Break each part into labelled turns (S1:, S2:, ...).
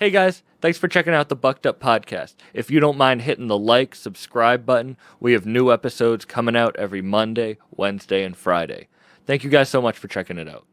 S1: Hey guys, thanks for checking out the Bucked Up Podcast. If you don't mind hitting the like, subscribe button, we have new episodes coming out every Monday, Wednesday, and Friday. Thank you guys so much for checking it out.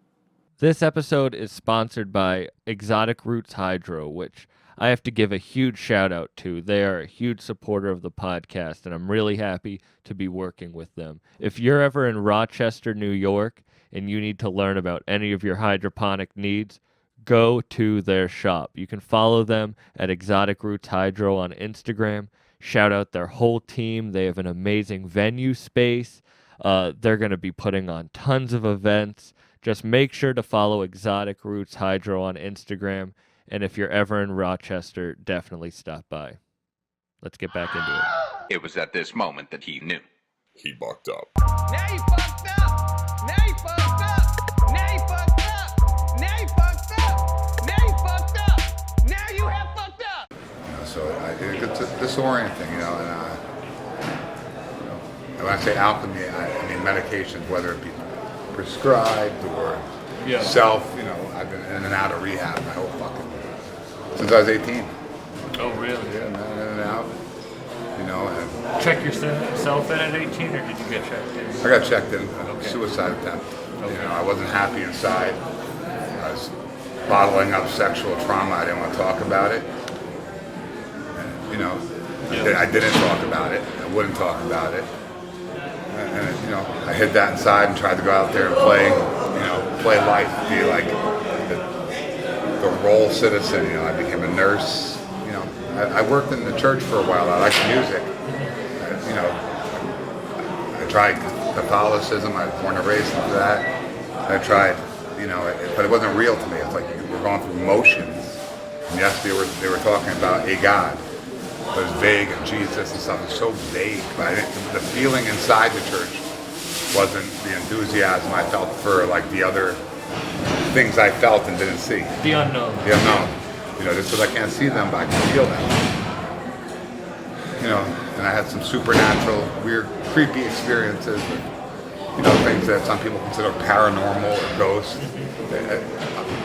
S1: This episode is sponsored by Exotic Roots Hydro, which I have to give a huge shout out to. They are a huge supporter of the podcast, and I'm really happy to be working with them. If you're ever in Rochester, New York, and you need to learn about any of your hydroponic needs, go to their shop. You can follow them at Exotic Roots Hydro on Instagram. Shout out their whole team. They have an amazing venue space. They're going to be putting on tons of events. Just make sure to follow Exotic Roots Hydro on Instagram. And if you're ever in Rochester, definitely stop by. Let's get back into it.
S2: It was at this moment that he knew.
S3: He bucked up.
S4: Now you fucked up. Now you fucked up. Now you fucked up. Now you fucked up. Now you fucked up. Now you have fucked up.
S5: So it's disorienting, and when I say alchemy, I mean medications, whether it be prescribed or self. I've been in and out of rehab my whole since I was 18.
S1: Oh, really?
S5: Yeah, in and out. And
S1: Check yourself in at 18, or did you get checked in?
S5: I got checked in.
S1: Okay.
S5: Suicide attempt.
S1: Okay.
S5: I wasn't happy inside. I was bottling up sexual trauma. I didn't want to talk about it. I didn't talk about it. I wouldn't talk about it. And I hid that inside and tried to go out there and play life, be like the role citizen. I became a nurse. I worked in the church for a while. I liked music. I tried Catholicism. I was born and raised into that. I tried, but it wasn't real to me. It's like we're going through motions. And yes, they were talking about a God. But it was vague, and Jesus and stuff. It was so vague. But the feeling inside the church wasn't the enthusiasm I felt for like the other things I felt and didn't see.
S1: The unknown.
S5: The unknown. Just because I can't see them, but I can feel them. And I had some supernatural, weird, creepy experiences with, things that some people consider paranormal or ghosts,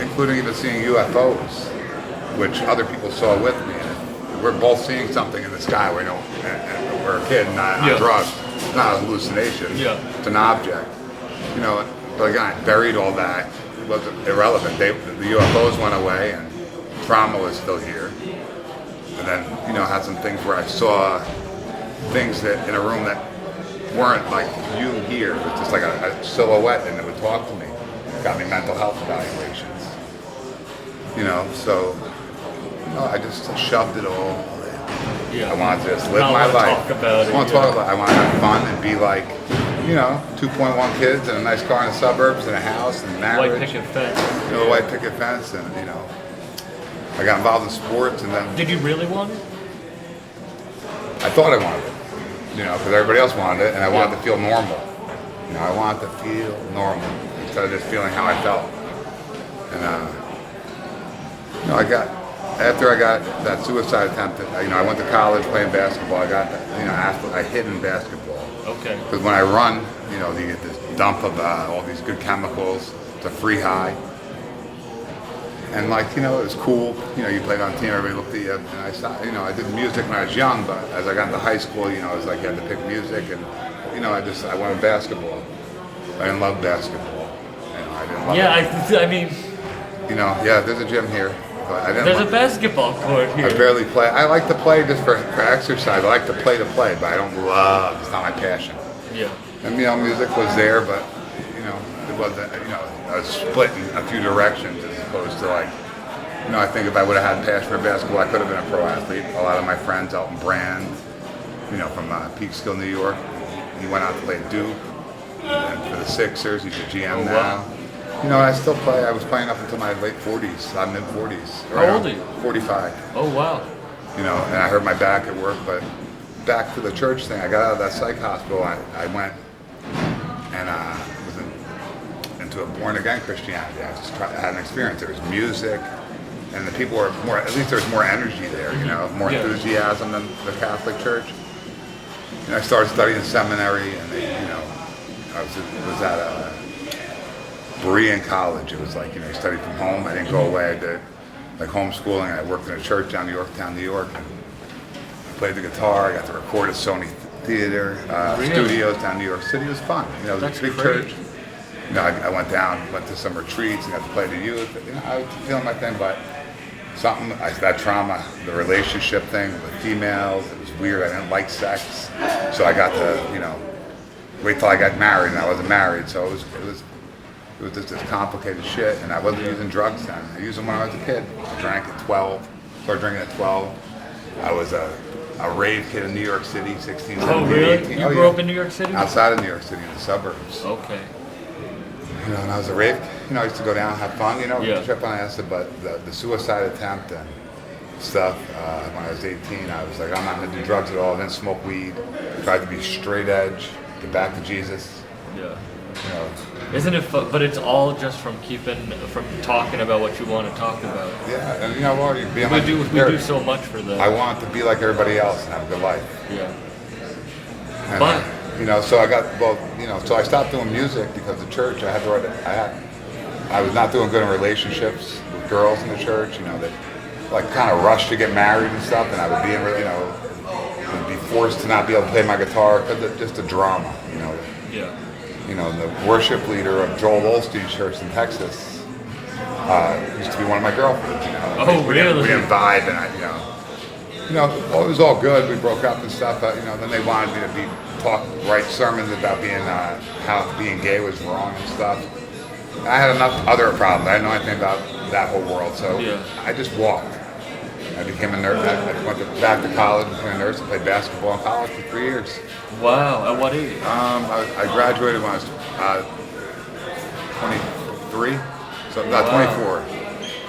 S5: including even seeing UFOs, which other people saw with me. And we're both seeing something in the sky. We're a kid, not on drugs. It's not a hallucination. Yeah. It's an object. But again, I buried all that. It wasn't irrelevant. The UFOs went away, and trauma was still here. And then, I had some things where I saw things that in a room that weren't like you here. It was just like a silhouette, and it would talk to me. It got me mental health evaluations. So I just shoved it all. Yeah. I wanted to just live my life. I want to talk about it. I want to have fun and be like, 2.1 kids and a nice car in the suburbs and a house and marriage.
S1: White picket fence.
S5: A white picket fence, and I got involved in sports, and then.
S1: Did you really want it?
S5: I thought I wanted it, because everybody else wanted it, and I wanted to feel normal. I wanted to feel normal instead of just feeling how I felt. And after I got that suicide attempt, I went to college playing basketball. I got, I hid in basketball. Okay. Because when I run, you get this dump of all these good chemicals. It's a free high. And it was cool. You played on a team, everybody looked at you. And I saw, I did music when I was young, but as I got into high school, it was like you had to pick music, and I went with basketball. I didn't love basketball. I didn't love it.
S1: I mean.
S5: There's a gym here. But I didn't
S1: There's a basketball court here.
S5: I barely play. I like to play just for exercise. I like to play, but I don't love. It's not my passion. Yeah. And music was there, but it wasn't. I was split in a few directions as opposed to I think if I would have had passion for basketball, I could have been a pro athlete. A lot of my friends, Elton Brand, from Peekskill, New York, he went out to play at Duke, and for the Sixers. He's a GM now. I still play. I was playing up until my late 40s, mid 40s.
S1: How old are you?
S5: 45.
S1: Oh, wow.
S5: And I hurt my back at work, but back to the church thing. I got out of that psych hospital. I went and was into a born-again Christianity. I had an experience. There was music, and the people were more, at least there was more energy there, more enthusiasm than the Catholic Church. And I started studying seminary, and I was at Berean College. It was like, you studied from home. I didn't go away. I did like homeschooling. I worked in a church down Yorktown, New York. And I played the guitar. I got to record at Sony Theater studios down in New York City. It was fun. You know, it was a big church. You know, I went to some retreats and got to play the youth. You know, I was feeling my thing, but that trauma, the relationship thing with females, it was weird. I didn't like sex, so I got to, you know, wait till I got married, and I wasn't married, so it was just this complicated shit. And I wasn't using drugs then. I used them when I was a kid. I drank at 12. Started drinking at 12. I was a rave kid in New York City, 16, 17,
S1: Oh, really?
S5: 18.
S1: You grew up in New York City?
S5: Outside of New York City, in the suburbs.
S1: Okay.
S5: You know, and I was a rave, you know, I used to go down, have fun, you know,
S1: Yeah.
S5: trip on acid, but the suicide attempt and stuff, when I was 18, I was like, I'm not gonna do drugs at all. I didn't smoke weed, tried to be straight edge, get back to Jesus,
S1: Yeah.
S5: you know.
S1: Isn't it fun? But it's all just from talking about what you want to talk about.
S5: Yeah, and you know what, being
S1: We
S5: like,
S1: do so much for them.
S5: I wanted to be like everybody else and have a good life.
S1: Yeah.
S5: And,
S1: But
S5: you know, so I stopped doing music because the church, I was not doing good in relationships with girls in the church, you know, that like kind of rushed to get married and stuff, and I would be in, you know, would be forced to not be able to play my guitar because of just the drama, you know.
S1: yeah.
S5: You know, the worship leader of Joel Osteen's church in Texas used to be one of my girlfriends, you know.
S1: Oh, really?
S5: We didn't vibe, and it was all good. We broke up and stuff, but, you know, then they wanted me to write sermons about how being gay was wrong and stuff. I had enough other problems. I didn't know anything about that whole world, so
S1: Yeah.
S5: I just walked. I became a nurse. I went back to college, became a nurse, and played basketball in college for 3 years.
S1: Wow. At what age?
S5: I graduated when I was 23, so not
S1: Wow.
S5: 24.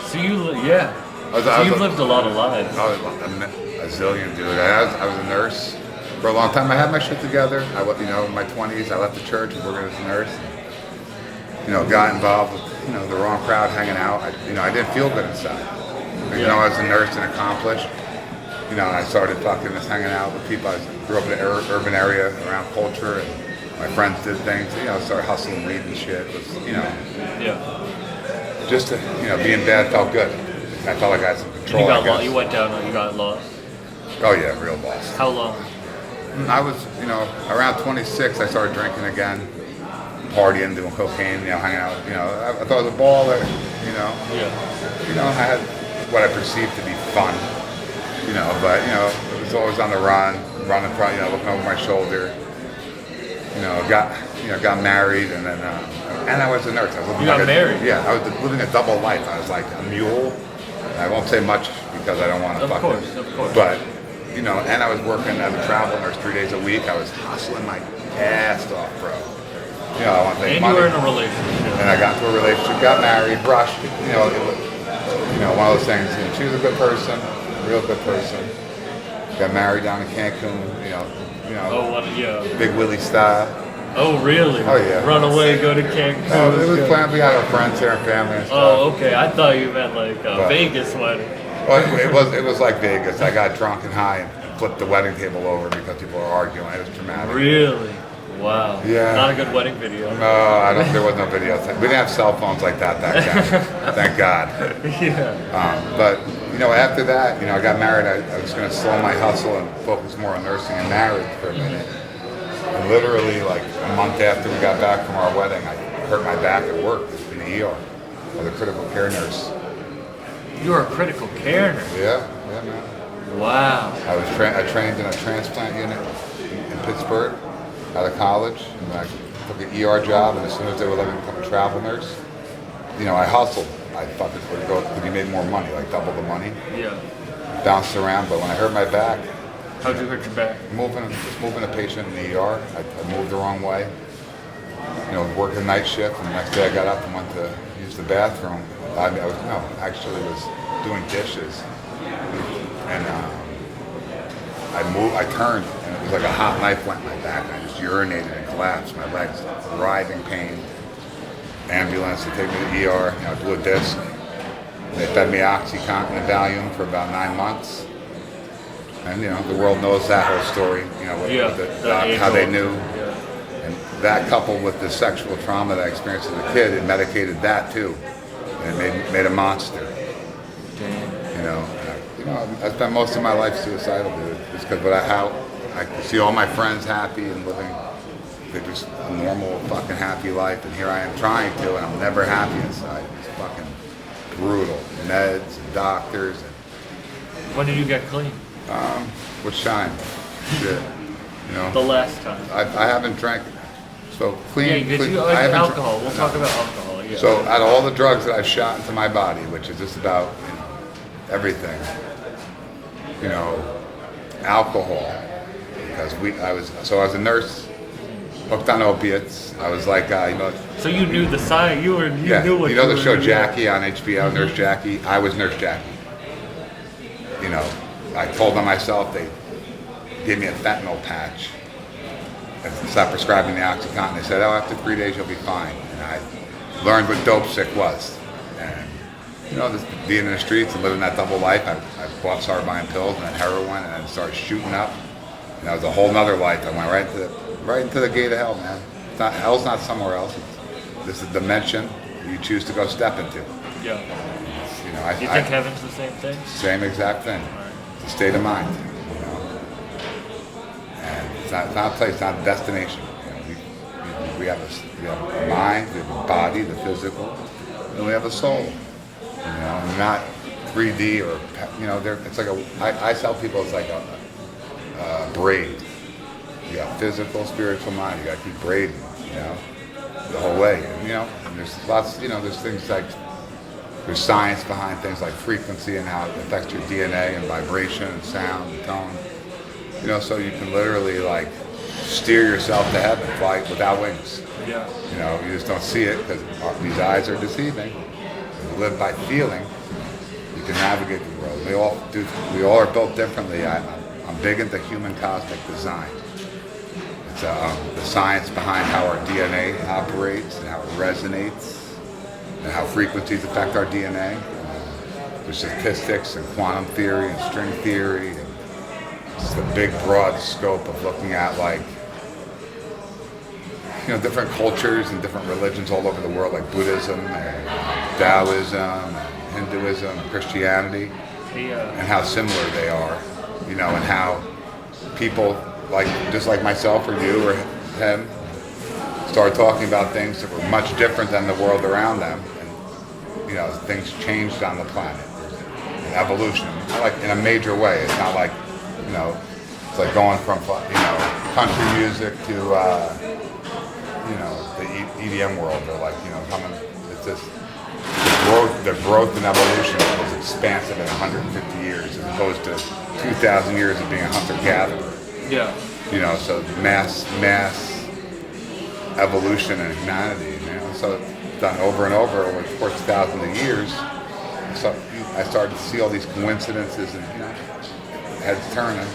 S1: So you've lived a lot of lives.
S5: I was a zillion, dude. I was a nurse for a long time. I had my shit together. You know, in my 20s, I left the church and worked as a nurse. You know, got involved with, you know, the wrong crowd hanging out. I didn't feel good inside. You know, I was a nurse and accomplished. You know, I started just hanging out with people. I grew up in an urban area around culture, and my friends did things. You know, started hustling weed and shit. It was, you know,
S1: Yeah.
S5: just to, you know, being bad felt good. I felt like I had some
S1: And
S5: control.
S1: you got
S5: I guess.
S1: lost. You went down. You got lost.
S5: Oh yeah, real lost.
S1: How long?
S5: I was, you know, around 26, I started drinking again, partying, doing cocaine, you know, hanging out. You know, I thought I was a baller. You know.
S1: Yeah.
S5: You know, I had what I perceived to be fun, you know, but, you know, it was always on the run, running front, you know, looking over my shoulder, you know, got married, and then, and I was a nurse. I was living
S1: You got married?
S5: Yeah, I was living a double life. I was like a mule. I won't say much because I don't want to
S1: Of course.
S5: But, you know, and I was working as a travel nurse 3 days a week. I was hustling my ass off, bro. You know, I want to make
S1: And
S5: money.
S1: you were in a relationship.
S5: And I got into a relationship, got married, rushed, you know, one of those things. You know, she was a good person, a real good person. Got married down in Cancun, you know,
S1: Yeah.
S5: Big Willie style.
S1: Oh, really?
S5: Oh, yeah.
S1: Run away, go to Cancun.
S5: It was planned. We had our friends here and family and stuff.
S1: Oh, okay. I thought you meant like a Vegas wedding.
S5: Well, it was like Vegas. I got drunk and high and flipped the wedding table over because people were arguing. It was dramatic.
S1: Really? Wow.
S5: Yeah.
S1: Not a good wedding video.
S5: No, there was no video. We didn't have cell phones like that back then. Thank God.
S1: Yeah.
S5: But, you know, after that, you know, I got married. I was going to slow my hustle and focus more on nursing and marriage for a minute. And literally, like a month after we got back from our wedding, I hurt my back at work in the ER. I was a critical care nurse.
S1: You were a critical care nurse.
S5: Yeah, man.
S1: Wow.
S5: I trained in a transplant unit in Pittsburgh out of college, and I took an ER job, and as soon as they would let me become a travel nurse, you know, I hustled. I fucking would go because you made more money, like double the money.
S1: Yeah.
S5: Bounced around, but when I hurt my back,
S1: How'd you hurt your back?
S5: just moving a patient in the ER, I moved the wrong way. You know, working night shift, and the next day I got up and went to use the bathroom. I was doing dishes, and I turned, and it was like a hot knife went in my back, and I just urinated and collapsed. My legs writhing pain. Ambulance, they take me to the ER, you know, blew a disc. They fed me OxyContin and Valium for about 9 months. And, you know, the world knows that whole story, you know, how they knew.
S1: Yeah.
S5: And that coupled with the sexual trauma that I experienced as a kid, it medicated that too. And it made a monster.
S1: Damn.
S5: I spent most of my life suicidal, dude. Just because how I see all my friends happy and living, they're just a normal fucking happy life, and here I am trying to, and I'm never happy inside. It's fucking brutal. Meds and doctors.
S1: When did you get clean?
S5: With shine. Shit.
S1: The last time.
S5: I haven't drank. So clean.
S1: Yeah, because
S5: clean,
S1: like alcohol. We'll talk about alcohol. Yeah.
S5: So out of all the drugs that I've shot into my body, which is just about everything, alcohol, because I was a nurse, hooked on opiates. I was like,
S1: So you knew the sign. You
S5: yeah,
S1: knew what
S5: you know the show
S1: were,
S5: Jackie on HBO, Nurse Jackie. I was Nurse Jackie. I told on myself. They gave me a fentanyl patch and stopped prescribing the OxyContin. They said, after 3 days you'll be fine. And I learned what dope sick was. And just being in the streets and living that double life, I started buying pills and then heroin and then started shooting up. And that was a whole nother life. I went right into the gate of hell, man. Hell's not somewhere else. This is a dimension you choose to go step into.
S1: Yeah. Do you think heaven's the same thing?
S5: Same exact thing. It's a state of mind. And it's not a place, not a destination. We have a mind, we have a body, the physical, and we have a soul. And not 3D or it's like I tell people it's like a braid. You got physical, spiritual, mind. You got to keep braiding, the whole way. And there's lots, there's things like there's science behind things like frequency and how it affects your DNA and vibration and sound and tone. So you can literally like steer yourself to heaven, fly without wings.
S1: Yeah.
S5: You just don't see it because these eyes are deceiving. If you live by feeling, you can navigate the world. We all do. We all are built differently. I'm big into human cosmic design. It's the science behind how our DNA operates and how it resonates and how frequencies affect our DNA. There's statistics and quantum theory and string theory. And it's the big, broad scope of looking at different cultures and different religions all over the world, like Buddhism and Taoism and Hinduism and Christianity, and how similar they are, and how people just like myself or you or him started talking about things that were much different than the world around them, and things changed on the planet. There's an evolution, like in a major way. It's not like it's like going from country music to the EDM world. They're like coming. It's just the growth and evolution was expansive in 150 years as opposed to 2,000 years of being a hunter-gatherer.
S1: Yeah.
S5: So mass evolution in humanity. So it's done over and over the course of thousands of years. So I started to see all these coincidences and heads turning.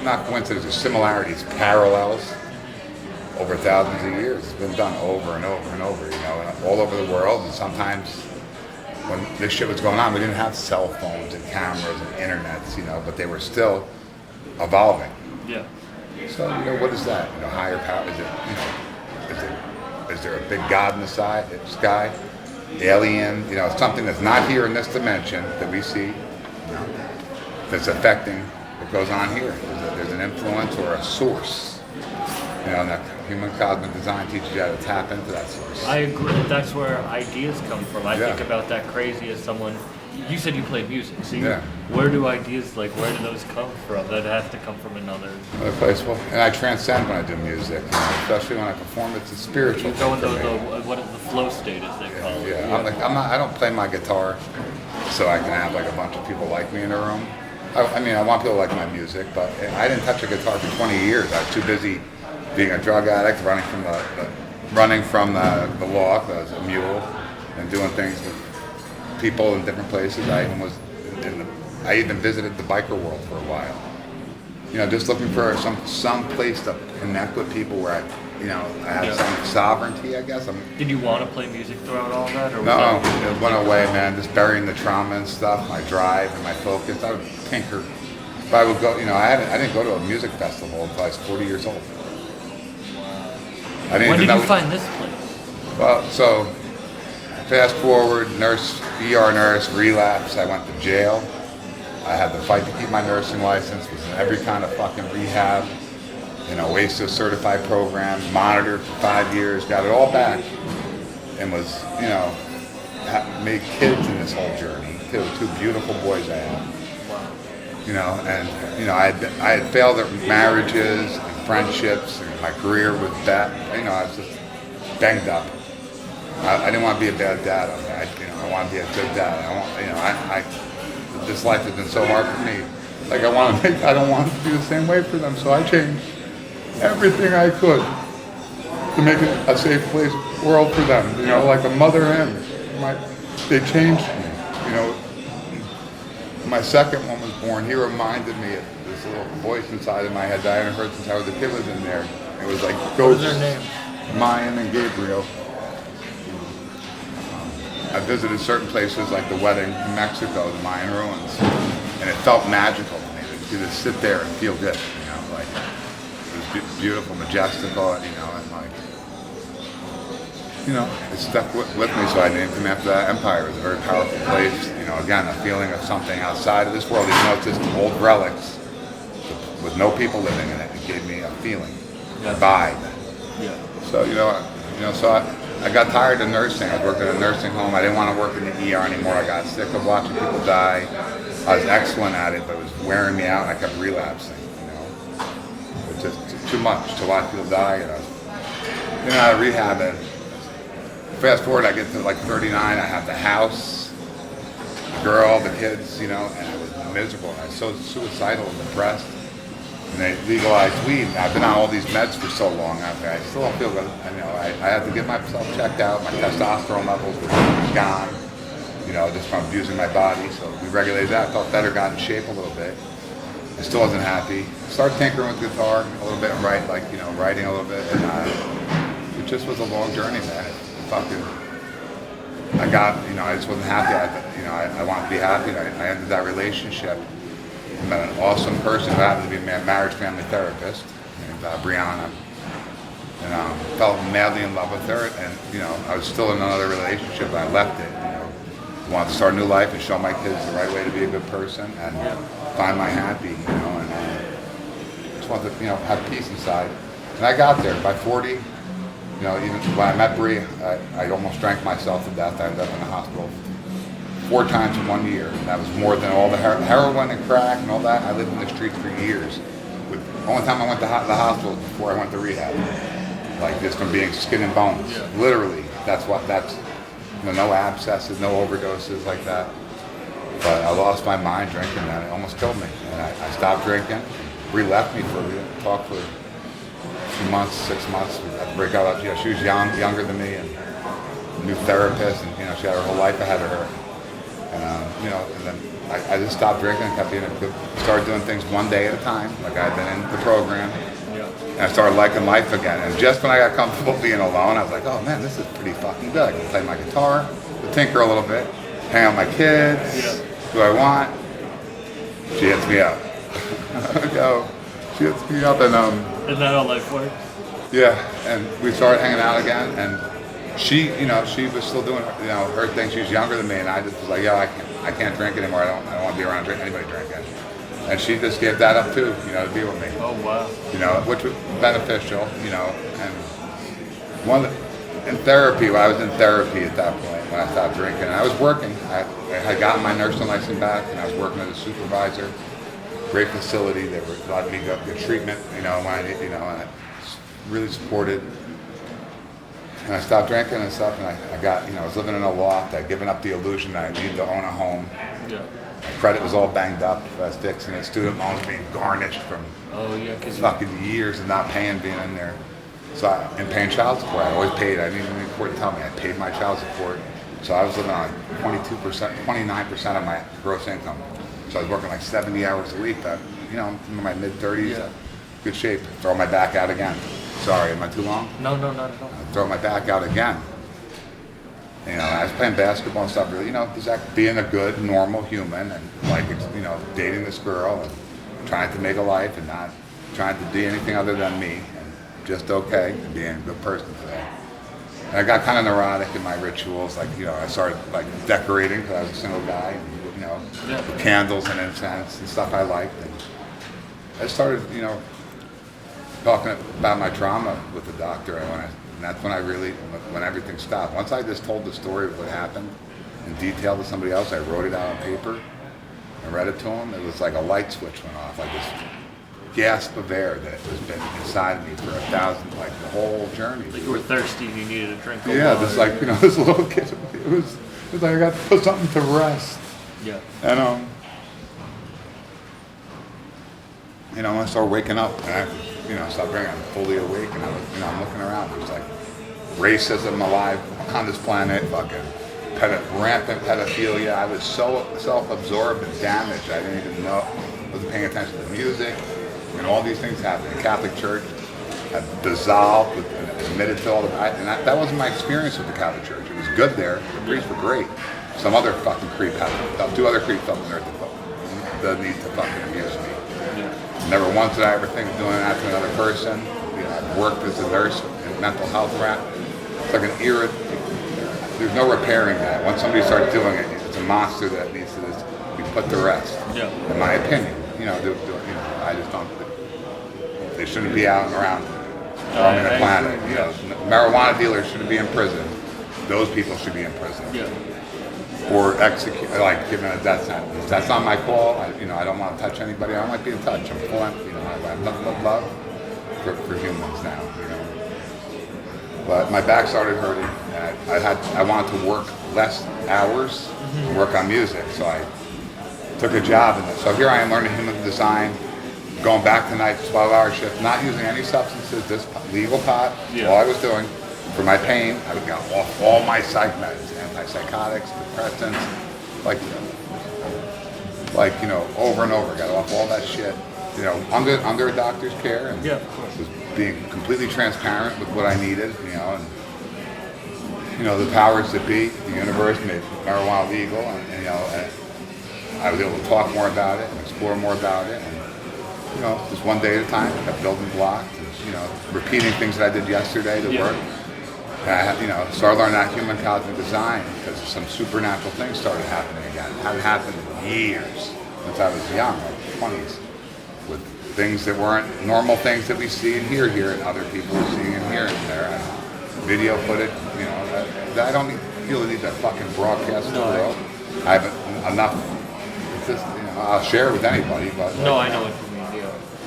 S5: Not coincidences, similarities, parallels over thousands of years. It's been done over and over and over, and all over the world. And sometimes when this shit was going on, we didn't have cell phones and cameras and internets, but they were still evolving.
S1: Yeah.
S5: So, what is that? Higher power? Is there a big God in the sky? Alien? Something that's not here in this dimension that we see, that's affecting what goes on here. There's an influence or a source. And that human cosmic design teaches you how to tap into that source.
S1: I agree. That's where ideas come from. I think about that crazy as someone. You said you played music, so where do ideas where do those come from? That has to come from another
S5: place. Well, and I transcend when I do music, especially when I perform. It's a spiritual.
S1: You go into what is the flow state, as they call it.
S5: Yeah. I don't play my guitar, so I can have a bunch of people like me in the room. I want people to like my music, but I didn't touch a guitar for 20 years. I was too busy being a drug addict, running from the law. I was a mule and doing things with people in different places. I even visited the biker world for a while. Just looking for some place to connect with people where I have some sovereignty, I guess.
S1: Did you want to play music throughout all that? Or
S5: no, it went away, man. Just burying the trauma and stuff, my drive and my focus. I would tinker. But I would go, I didn't go to a music festival until I was 40 years old.
S1: When did you find this place?
S5: Well, so fast forward, ER nurse, relapse. I went to jail. I had to fight to keep my nursing license. Was in every kind of fucking rehab, OASIS certified program, monitored for 5 years, got it all back, and was, made kids in this whole journey. Two beautiful boys I had. I had failed at marriages and friendships, and my career was bad. I was just banged up. I didn't want to be a bad dad. I want to be a good dad. This life has been so hard for me. Like I don't want to be the same way for them. So I changed everything I could to make it a safe world for them. Like a mother hen. They changed me. My second one was born. He reminded me of this little voice inside of my head that I hadn't heard since I was a kid was in there. It was like ghosts.
S1: What was their names?
S5: Mayan and Gabriel. I visited certain places like the wedding in Mexico, the Mayan ruins, and it felt magical to me to just sit there and feel good, like it was beautiful, majestical, and it stuck with me, so I named him after that empire. It was a very powerful place, again, a feeling of something outside of this world, even though it's just old relics with no people living in it. It gave me a feeling, a vibe.
S1: Yeah.
S5: So, so I got tired of nursing. I was working in a nursing home. I didn't want to work in the ER anymore. I got sick of watching people die. I was excellent at it, but it was wearing me out. I kept relapsing, It was just too much to watch people die. And I was out of rehab. And fast forward, I get to like 39. I have the house, the girl, the kids, and I was miserable. I was so suicidal and depressed. And they legalized weed. I've been on all these meds for so long. I still don't feel good. I had to get myself checked out. My testosterone levels were gone, just from abusing my body. So we regulated that. I felt better, got in shape a little bit. I still wasn't happy. Started tinkering with guitar a little bit and writing a little bit. And it just was a long journey, man. I just wasn't happy. I wanted to be happy. I ended that relationship. I met an awesome person who happened to be a marriage family therapist named Brianna, and fell madly in love with her. And I was still in another relationship, but I left it. I wanted to start a new life and show my kids the right way to be a good person and find my happy. And just wanted to have peace inside. And I got there by 40. Even when I met Bri, I almost drank myself to death. I ended up in the hospital 4 times in 1 year. And that was more than all the heroin and crack and all that. I lived in the streets for years. The only time I went to the hospital was before I went to rehab. Like just from being skin and bones. Yeah. Literally. That's no abscesses, no overdoses like that. But I lost my mind drinking and it almost killed me. And I stopped drinking. Bri left me we talked for a few months, 6 months. We had to break up. She was younger than me and a new therapist, and she had her whole life ahead of her. And then I just stopped drinking and kept started doing things one day at a time, like I'd been in the program. Yeah. And I started liking life again. And just when I got comfortable being alone, I was like, oh man, this is pretty fucking good. I can play my guitar, tinker a little bit, hang out with my kids, who I want. She hits me up. She hits me up and
S1: Isn't that how life works?
S5: Yeah, and we started hanging out again, and she was still doing, her thing. She was younger than me, and I just was like, I can't drink anymore. I don't want to be around anybody drinking. And she just gave that up too, to be with me.
S1: Oh wow.
S5: Which was beneficial, and in therapy, when I was in therapy at that point, when I stopped drinking, and I was working. I had gotten my nursing license back, and I was working as a supervisor. Great facility. They were letting me go get treatment, when I need, and I really supported. And I stopped drinking and stuff, and I got, I was living in a loft. I'd given up the illusion that I needed to own a home. Yeah. My credit was all banged up. I was fixing it. Student loans being garnished from fucking years of not paying, being in there. So and paying child support. I always paid. I didn't even need court to tell me. I paid my child support. So I was living on 22%, 29% of my gross income. So I was working like 70 hours a week. I'm in my mid-30s. Good shape. Throw my back out again. Sorry, am I too long?
S1: No, not at all.
S5: Throw my back out again. I was playing basketball and stuff, really, just being a good, normal human and dating this girl and trying to make a life and not trying to do anything other than me and just okay and being a good person today. And I got kind of neurotic in my rituals. Like, you know, I started like decorating because I was a single guy, and, you know, with candles and incense and stuff I liked. And I started, you know, talking about my trauma with the doctor. And that's when I really, when everything stopped. Once I just told the story of what happened in detail to somebody else, I wrote it out on paper and read it to him. It was like a light switch went off, like this gasp of air that has been inside of me for like the whole journey.
S1: Like you were thirsty and you needed a drink of
S5: Yeah,
S1: water.
S5: just like, you know, this little kid. It was like I got to put something to rest.
S1: Yeah.
S5: And you know, when I started waking up, and I, you know, stopped drinking, I'm fully awake, and I was, you know, I'm looking around. There's like racism alive on this planet, fucking rampant pedophilia. I was so self-absorbed and damaged. I didn't even know. I wasn't paying attention to the music, and all these things happened. The Catholic Church had dissolved and admitted to all of that. And that wasn't my experience with the Catholic Church. It was good there. The priests were great. Some other fucking creep had, 2 other creeps up on earth that need to fucking abuse me. Never once did I ever think of doing that to another person. You know, I've worked as a nurse in mental health rap. It's like an era. There's no repairing that. Once somebody starts doing it, it's a monster that needs to be put to rest. Yeah. In my opinion, you know, I just don't. They shouldn't be out and around roaming the planet. You know, marijuana dealers shouldn't be in prison. Those people should be in prison. Yeah. Or execute, like given a death sentence. That's not my call. I don't want to touch anybody. I don't like being touched. I'm full. You know, I have nothing but love for humans now. You know, but my back started hurting. And I wanted to work less hours, and work on music. So I took a job in it. So here I am learning human design, going back to night 12-hour shift, not using any substances. This legal pot. Yeah. All I was doing for my pain, I got off all my psych meds, antipsychotics, depressants, like you know, over and over. Got off all that shit, you know, under a doctor's care, and was being completely transparent with what I needed, you know, and you know, the powers that be, the universe made marijuana legal, and you know, and I was able to talk more about it and explore more about it, and you know, just one day at a time, kept building blocks, and, you know, repeating things that I did yesterday to work. And I, you know, started learning that human cosmic design because some supernatural things started happening again. It hadn't happened in years since I was young, like 20s, with things that weren't normal things that we see and hear here, and other people are seeing and hearing there. And video footage, you know, that I don't feel the need to fucking broadcast to the world. I have enough. It's just, you know, I'll share it with anybody, but
S1: no, I know what you mean.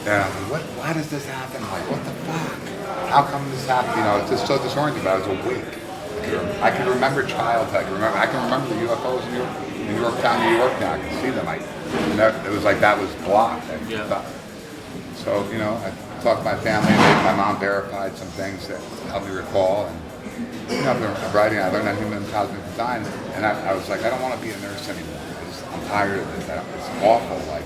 S1: Yeah.
S5: Why does this happen? Like, what the fuck? How come this happened? You know, it's just so disorienting. But I was awake. I can remember childhood. I can remember the UFOs in New York now. I can see them. It was like that was blocked. So, you know, I talked to my family. My mom verified some things that helped me recall. And, you know, I'm writing. I learned that human cosmic design. And I was like, I don't want to be a nurse anymore. I'm tired of this. It's awful. Like,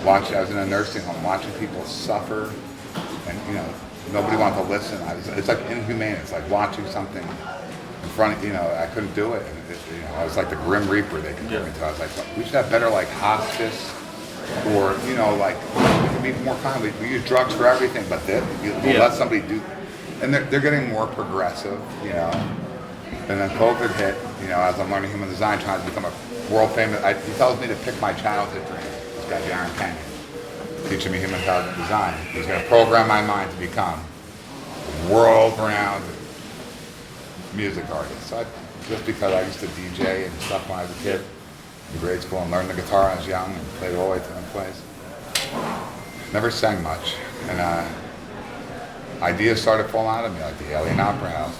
S5: I was in a nursing home watching people suffer. And, you know, nobody wanted to listen. It's like inhumane. It's like watching something in front of, you know, I couldn't do it. And you know, I was like the Grim Reaper they compared me to. I was like, we should have better like hospice, or, you know, like we can be more kind. We use drugs for everything, but we'll let somebody do. And they're getting more progressive, you know. And then COVID hit, you know, as I'm learning human design, trying to become a world famous. He tells me to pick my childhood dream. This guy, Darren Kenyon, teaching me human cosmic design. He's going to program my mind to become a world-renowned music artist. So just because I used to DJ and stuff when I was a kid in grade school and learned the guitar when I was young and played all the way to them plays. Never sang much. And ideas started falling out of me, like the Alien Opera House,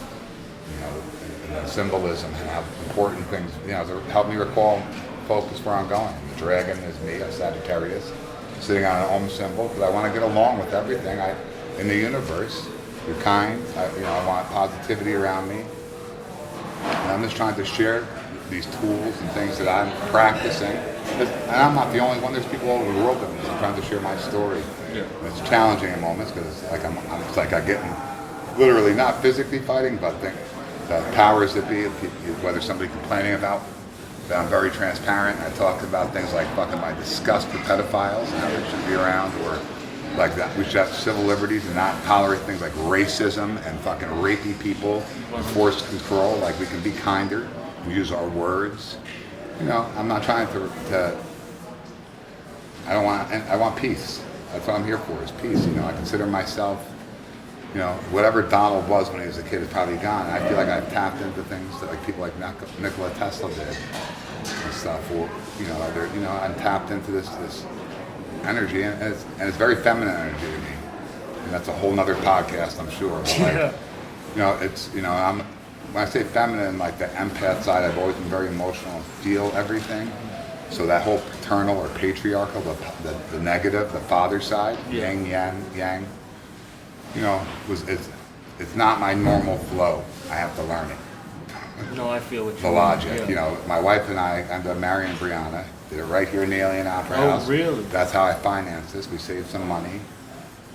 S5: you know, and the symbolism and how important things, you know, to help me recall, focus where I'm going. The dragon is me, a Sagittarius, sitting on an Om symbol, because I want to get along with everything in the universe. You're kind, I want positivity around me. And I'm just trying to share these tools and things that I'm practicing. And I'm not the only one. There's people all over the world doing this. I'm trying to share my story. Yeah. And it's challenging in moments because it's like I'm getting, literally not physically fighting, but the powers that be, whether somebody complaining about that I'm very transparent. I talk about things like fucking my disgust with pedophiles and how they should be around, or like that. We should have civil liberties and not tolerate things like racism and fucking raping people and forced control. Like, we can be kinder. We use our words. You know, I'm not trying to I want peace. That's what I'm here for, is peace. You know, I consider myself, you know, whatever Donald was when he was a kid is probably gone. And I feel like I've tapped into things that like people like Nikola Tesla did and stuff. Or, you know, I'm tapped into this energy, and it's very feminine energy to me. And that's a whole nother podcast, I'm sure. But like, you know, it's, you know, when I say feminine, like the empath side, I've always been very emotional and feel everything. So that whole paternal or patriarchal, the negative, the father side, yang, yang, you know, it's not my normal flow. I have to learn it.
S1: No, I feel what you
S5: The
S1: mean.
S5: logic,
S1: Yeah.
S5: you know, my wife and I ended up marrying Brianna. Did it right here in the Alien Opera House.
S1: Oh, really?
S5: That's how I financed this. We saved some money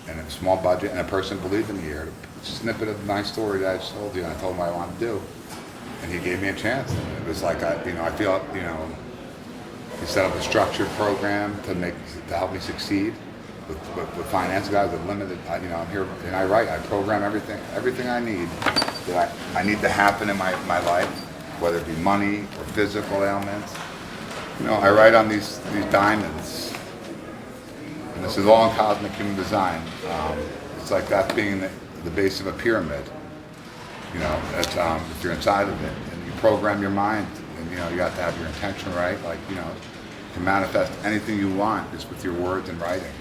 S5: and a small budget, and a person believed in me here. A snippet of my story that I just told you, and I told him what I wanted to do. And he gave me a chance. And it was like, I feel, you know, he set up a structured program to help me succeed with finance guys with limited, you know, I'm here and I write, I program everything I need that I need to happen in my life, whether it be money or physical ailments. You know, I write on these diamonds, and this is all in cosmic human design. It's like that being the base of a pyramid. You know, that's if you're inside of it, and you program your mind, and you know you have to have your intention right. Like, you know, to manifest anything you want just with your words and writing.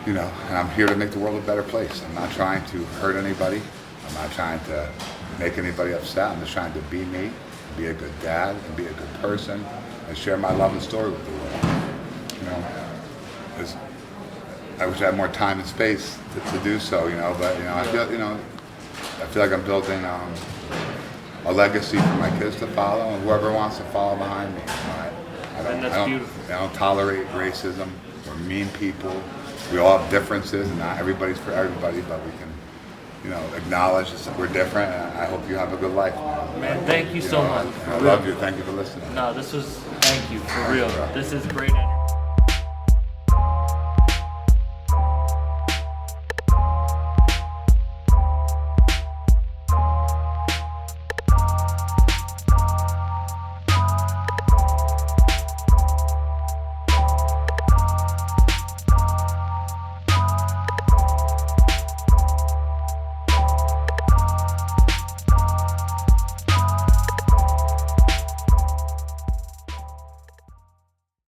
S5: You know, and I'm here to make the world a better place. I'm not trying to hurt anybody. I'm not trying to make anybody upset. I'm just trying to be me, be a good dad, and be a good person, and share my love and story with the world. You know, 'cause I wish I had more time and space to do so. You know, but you know, I feel like I'm building a legacy for my kids to follow, and whoever wants to follow behind me. You know,
S1: That's beautiful.
S5: I don't tolerate racism or mean people. We all have differences, and not everybody's for everybody, but we can, you know, acknowledge that we're different, and I hope you have a good life.
S1: Man, thank you so much.
S5: I love you. Thank you for listening.
S1: No, thank you, for real. This is great energy.